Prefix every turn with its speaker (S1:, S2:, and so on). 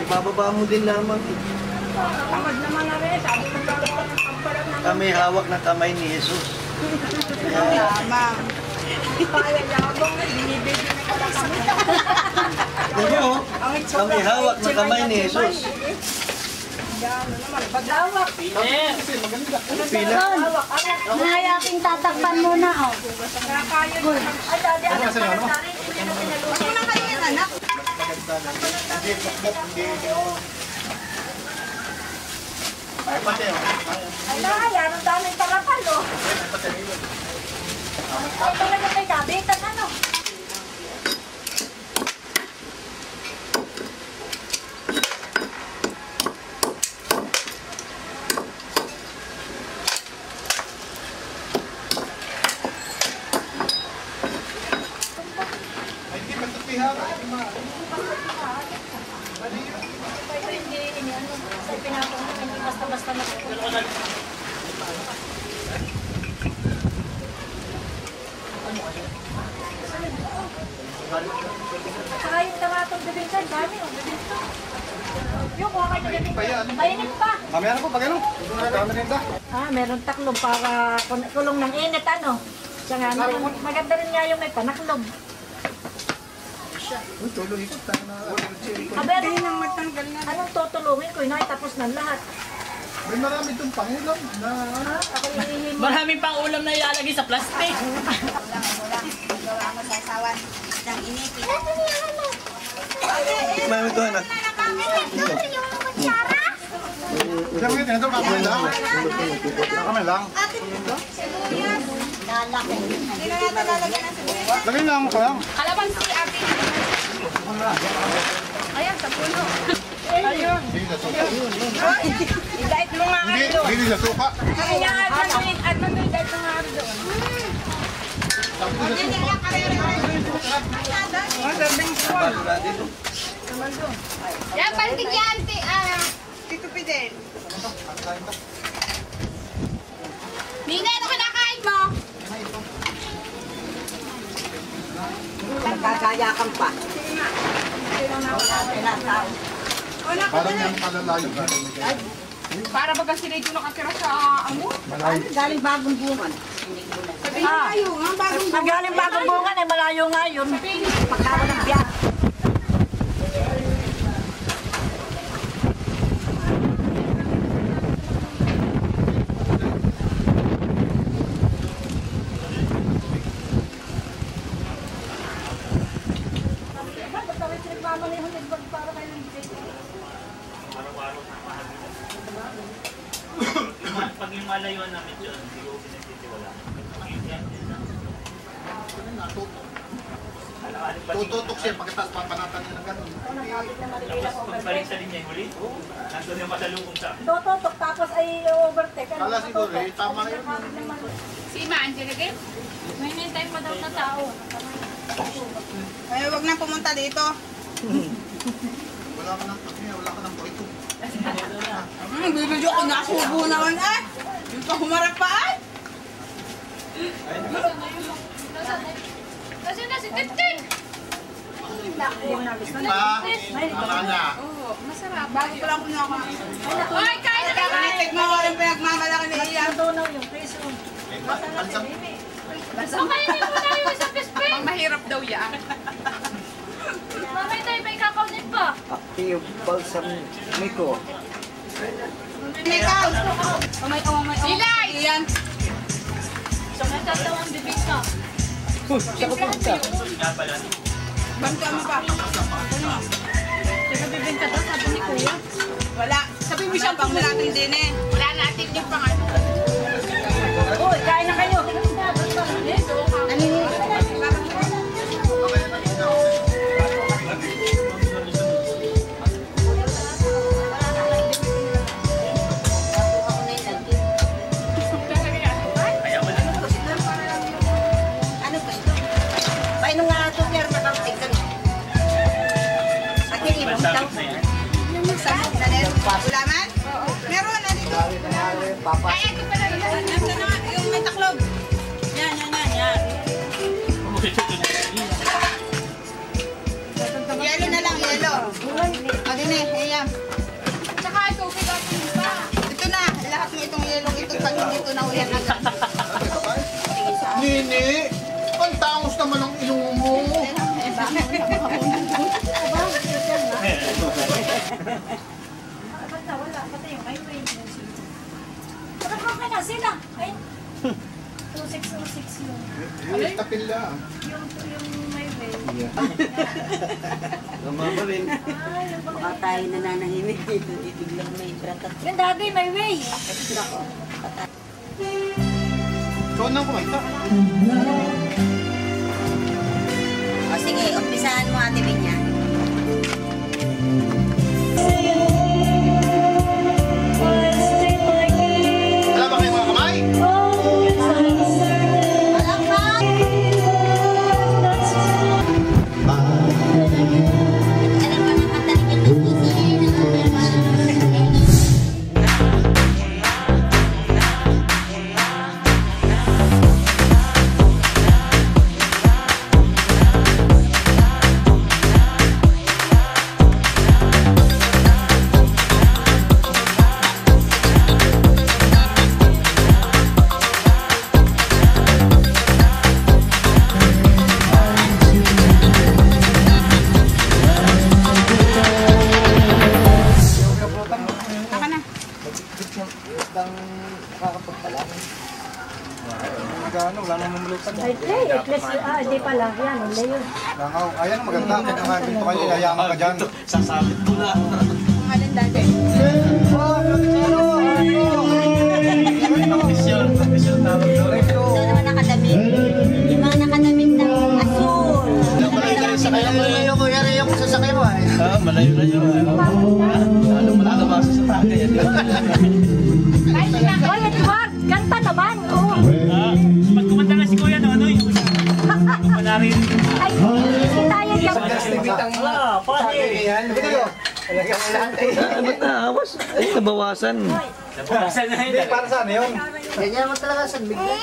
S1: Ibababa mo din lamang. Kami hawak na kamay ni Jesus. Kami hawak na kamay ni Jesus.
S2: Paglawak.
S1: Pila.
S3: Nahayaking tatakpan muna, oh.
S2: Ano na kayo yan, anak?
S4: Ay, nahaya, ang daming parapal, oh. Ay, talaga may kabitan, ano?
S3: Basta-basta na.
S4: Saka yung tamatong bibingkan, dami, oh, bibingkan. Yung kuha kayo na bibingkan. Mainit pa.
S1: Mamaya na po, pag ano?
S4: Meron taklog para kulong ng init, ano? Tsaka maganda rin nga yung may panaklob.
S1: Tuloy ko, tayo na.
S4: Pero anong tutulungin ko? Inay, tapos na lahat.
S1: May marami itong pangulam na...
S4: Ako ihihimo.
S5: Maraming pang ulam na ilalagay sa plastic.
S2: Ulam. Gawa mo sa asawan. Isang inipin.
S1: Tikman mo ito, anak.
S6: Ilang minute ito, kakamay lang. Kakamay lang.
S3: Lalaki.
S2: Hindi na natin lalagyan ng sibuyas.
S6: Lagay lang ko lang.
S2: Kalamansi, ate. Ayan, sa puno. Ayun. Idait mo nga
S6: Hindi, hindi sa suka.
S2: Kaya at nandun, idait mo nga doon.
S1: Basura dito.
S2: Yan, pantig yan, Tito Fidel. Nina, ano kinakain mo?
S3: Nagkakayakan pa.
S6: Parang yung kalalayo.
S2: Para baga sila ito nakatira sa amo?
S3: Galing bagong bungan.
S2: Sabihin tayo, nga bagong
S4: Ang galing bagong bungan, ay malayo nga yun. Pagkawa ng biyak.
S5: Pag yung malayuan namin dyan, hindi ko pinagsisiwala.
S6: Tututok siya pagkatapos papanatan niya ng gano'n.
S5: Tapos pagbalik sa linya yung huli, nandun yung masalubong sa akin.
S4: Tototok, tapos ay overtake.
S6: Kala siguro eh, tama yun.
S2: Si Ima, andyan again?
S4: May nintay pa daw na tao.
S2: Ay, huwag na pumunta dito.
S6: Wala ka ng takniya, wala ka ng pakito.
S2: Bibidyo ko nasubo naman eh. Yung pa humarap pa eh.
S4: Kasi na si Tintin!
S6: Tama na.
S2: Oo, masarap. Bakit ko lang kunya ako? Ay, kain na kain! Panitig mo walang pinagmamalaki ni Iyan.
S4: Tunaw yung piso.
S2: Basta kainin mo na yung sa pispin. Mahirap daw yan.
S4: Mamay tayo, may kakaunin pa.
S1: Active balsam miko.
S2: Ikaw! Silay! Iyan.
S4: So, natatawang bibig ka.
S5: Nga pala,
S2: Banta mo pa.
S4: Sige, bibig ka daw, sabi ni Kuya.
S2: Wala. Sabi mo siyang pang natin din eh. Wala natin yung pangal.
S4: Uy, kain na kayo.
S3: Paano nga ito, Pierre, nakapit ka na? Akin, ibang daw.
S2: Ulaman? Meron na dito. Ay, ito pala yun. Nasaan na yung may taklog? Yan. Yelo na lang, yelo. O, din eh, ayan. Tsaka ito, bigasin pa. Ito na, lahat ng itong yelong ito, talong dito na uyan agad.
S6: Nini, ang tangos naman ang ilong mo.
S4: Wala, pati yung highway. Nakakaka na sila. Ay, 2606 yun.
S6: Eh, tapil lang.
S4: Yung highway.
S1: Lumama rin.
S4: Ay, yung
S3: Baka tayo nananahimik dito. Biglang may bratat.
S4: yung dati may way.
S6: So, nang kumita.
S3: O sige, umpisahan mo ate Binya.
S6: Wala ba kayong mga kamay?
S2: Naka na.
S6: Wala nang mamulutan.
S4: Ay, di pala. Yan, hindi yun.
S6: Langaw. Ayan, maganda. Kaya dito kayo, yayaman ka dyan.
S1: Sasabit ko na.
S2: Kung alin dati.
S1: Official tawag doon.
S3: Ito naman nakadamit. Yung mga nakadamit ng asul.
S1: Malayo sa kaya yung sasakay mo ay. Malayo. Lalo basa sa tagay.
S4: Ay, Edward, ganda naman. Oo.
S5: Pag kumanta na si Kuya, ano yung manarin.
S4: Ay, tayo yung...
S5: Wala, pare.
S1: Ba't naawas? Ay, nabawasan.
S5: Nabawasan na yun.
S6: Para saan yun?
S3: Ganyan mo talaga sa bigla.